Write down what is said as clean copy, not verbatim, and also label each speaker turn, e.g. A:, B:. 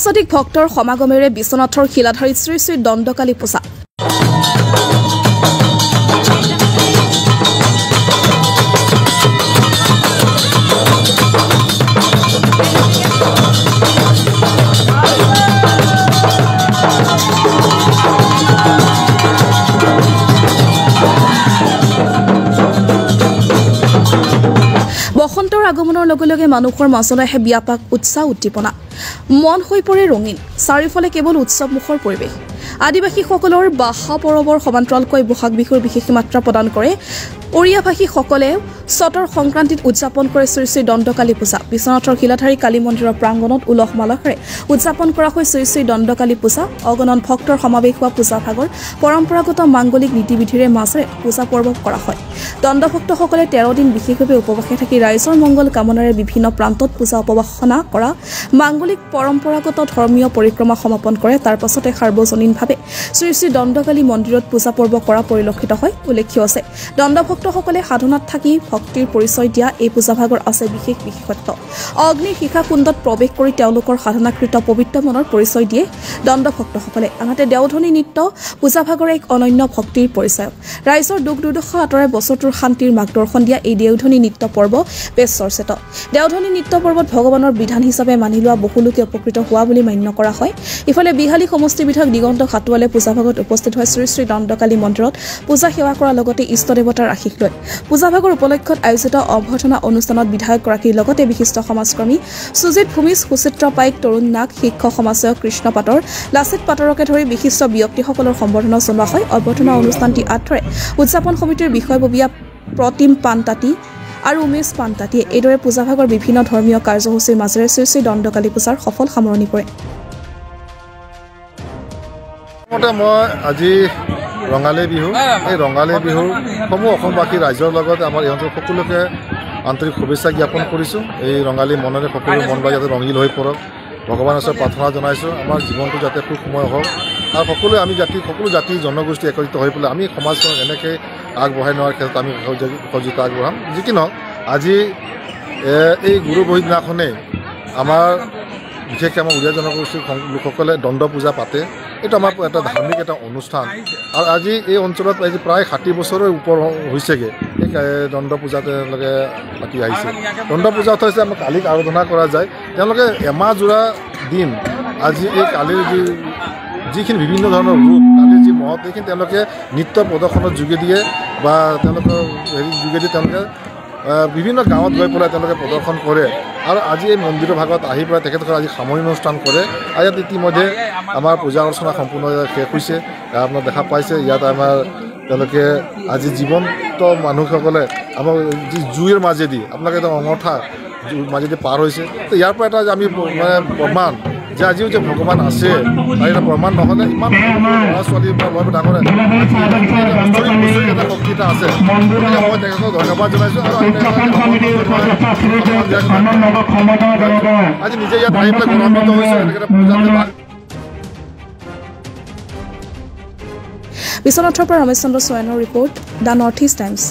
A: শতাধিক ভক্তৰ সমাগমেৰে বিশ্বনাথৰ শিলাধাৰীত শ্ৰী শ্ৰী দণ্ডকালী পূজা বসন্তৰ আগমনৰ লগে লগে মানুহৰ মাজলৈ আহে ব্যাপক উৎসাহ উদ্দীপনা মন হৈ পৰে ৰঙীন চাৰিওফালে কেৱল উৎসৱমুখৰ পৰিৱেশ আদিবাসীসকলৰ বাহা পৰৱৰ সমান্তৰালকৈ বহাগ বিহুৰ বিশেষ মাত্ৰা প্ৰদান কৰে ওড়িয়াভাষীসকলে চতৰ সংক্ৰান্তিত উদযাপন কৰে শ্ৰী শ্ৰী দণ্ডকালী পূজা বিশ্বনাথৰ শিলাধাৰী কালী মন্দিৰৰ প্ৰাংগণত উলহ মালহেৰে উদযাপন কৰা হয় শ্ৰী শ্ৰী দণ্ডকালী পূজা অগণন ভক্তৰ সমাৱেশ হোৱা পূজা ভাগৰ পৰম্পৰাগত মাংগলিক নীতিবিধিৰে মাজেৰে পূজা পৰ্ব কৰা হয় দণ্ডভক্তসকলে 13 দিন বিশেষভাৱে উপবাসে থাকি ৰাইজৰ মংগল কামনাৰে বিভিন্ন প্ৰান্তত পূজা উপবাসনা কৰা মাংগলিক পৰম্পৰাগত ধৰ্মীয় পৰিক্ৰমা সমাপন কৰে তাৰ পাছতে সাৰ্বজনীনভাৱে শ্ৰী শ্ৰী দণ্ডকালী মন্দিৰত পূজা পৰ্ব কৰা পৰিলক্ষিত হয় উল্লেখ্য আছে দণ্ডভক্তসকলে সাধনাত থাকি ভক্তিৰ পৰিচয় দিয়া এই পূজা ভাগৰ আছে বিশেষ বিশেষত্ব অগ্নিৰ শিখা কুণ্ডত প্ৰৱেশ কৰি তেওঁলোকৰ সাধনাকৃত পবিত্ৰ মনৰ পৰিচয় দিয়ে দণ্ডভক্তসকলে আনহাতে দেওধনী নৃত্য পূজা ভাগৰ এক অনন্য ভক্তিৰ পৰিচয় ৰাইজৰ দুখ দুৰ্দশা আঁতৰাই বছৰটোৰ শান্তিৰ মাৰ্গদৰ্শন দিয়া এই দেওধনী নৃত্য পৰ্ব বেছ চৰ্চিত দেওধনী নৃত্য পৰ্বত ভগৱানৰ বিধান হিচাপে মানি লোৱা বহু লোকে উপকৃত হোৱা বুলি মান্য কৰা হয় ইফালে বিহালী সমষ্টি বিধায়ক দিগন্ত খাটুৱালে পূজা ভাগত উপস্থিত হয় শ্ৰী শ্ৰী দণ্ডকালী মন্দিৰত পূজা সেৱা কৰাৰ লগতে ইষ্ট দেৱতাৰ আশীষ লয় পূজা ভাগৰ উপলক্ষত আয়োজিত অভ্যৰ্থনা অনুষ্ঠানত বিধায়কগৰাকীৰ লগতে বিশিষ্ট সমাজকৰ্মী সুজিত ভূমিজ সুচিত্ৰ পাইক তৰুণ নাগ শিক্ষক সমাজসেৱক কৃষ্ণ পাটৰ লাচিত পাটৰকে ধৰি বিশিষ্ট ব্যক্তিসকলৰ সম্বৰ্ধনা জনোৱা হয় অভ্যৰ্থনা অনুষ্ঠানটি আঁতৰে উদযাপন সমিতিৰ বিষয়ববীয়া প্ৰতিম পানতাতি আৰু উমেশ পানতাতিয়ে এইদৰে পূজা ভাগৰ বিভিন্ন ধৰ্মীয় কাৰ্যসূচীৰ মাজেৰে শ্ৰী শ্ৰী দণ্ডকালী পূজাৰ সফল সামৰণি পৰে
B: মই আজি ৰঙালী বিহু এই ৰঙালী বিহুৰ সমূহ অসমবাসী ৰাইজৰ লগত আমাৰ এই অঞ্চলৰ সকলোকে আন্তৰিক শুভেচ্ছা জ্ঞাপন কৰিছোঁ এই ৰঙালী মনেৰে সকলো মনবিলাক যাতে ৰঙীল হৈ পৰক ভগৱানৰ ওচৰত প্ৰাৰ্থনা জনাইছোঁ আমাৰ জীৱনটো যাতে সুখময় হওক আৰু সকলোৱে আমি সকলো জাতি জনগোষ্ঠী একত্ৰিত হৈ পেলাই আমি সমাজখনক এনেকৈ আগবঢ়াই নোৱাৰ ক্ষেত্ৰত আমি সহযোগিতা আগবঢ়াম যি কি নহওক আজি এই গুৰু বহী দিনাখনেই আমাৰ বিশেষকৈ আমাৰ উড়িয়া জনগোষ্ঠীৰ লোকসকলে দণ্ড পূজা পাতে এইটো আমাৰ এটা ধাৰ্মিক এটা অনুষ্ঠান আৰু আজি এই অঞ্চলত আজি প্ৰায় 60 বছৰৰ ওপৰ হৈছেগৈ এই দণ্ড পূজা তেওঁলোকে পাতি আহিছে দণ্ড পূজা হৈছে আমাৰ কালিক আৰাধনা কৰা যায় তেওঁলোকে এমাহজোৰা দিন আজি এই কালিৰ যিখিনি বিভিন্ন ধৰণৰ ৰূপ কালিৰ যি মহৎ এইখিনি তেওঁলোকে নৃত্য প্ৰদৰ্শনৰ যোগেদিয়ে বা তেওঁলোকৰ যোগেদি তেওঁলোকে বিভিন্ন গাঁৱত গৈ পেলাই তেওঁলোকে প্ৰদৰ্শন কৰে আৰু আজি এই মন্দিৰৰ ভাগত আহি পেলাই তেখেতসকলে আজি সামৰণি অনুষ্ঠান কৰে আৰু ইয়াত ইতিমধ্যে আমাৰ পূজা অৰ্চনা সম্পূৰ্ণ শেষ হৈছে আপোনাক দেখা পাইছে ইয়াত আমাৰ তেওঁলোকে আজি জীৱন্ত মানুহসকলে আমাৰ যি জুইৰ মাজেদি আপোনালোকে এটা অঙঠা মাজেদি পাৰ হৈছে তো ইয়াৰ পৰা এটা আমি মানে প্ৰমাণ যে আজিও যে ভগৱান আছে আৰু এটা প্ৰমাণ নহ'লে ইমান ল'ৰা ছোৱালীৰ পৰা ল'ৰা ডাঙৰে এটা শক্তি এটা আছে মই তেখেতক ধন্যবাদ জনাইছোঁ আৰু আজি নিজে ইয়াত আহি পেলাই গৌৰৱান্বিত হৈছোঁ এনেকৈ পূজাত
A: বিশ্বনাথৰ পৰা ৰমেশ চন্দ্ৰ সোৰেনৰ report the North East times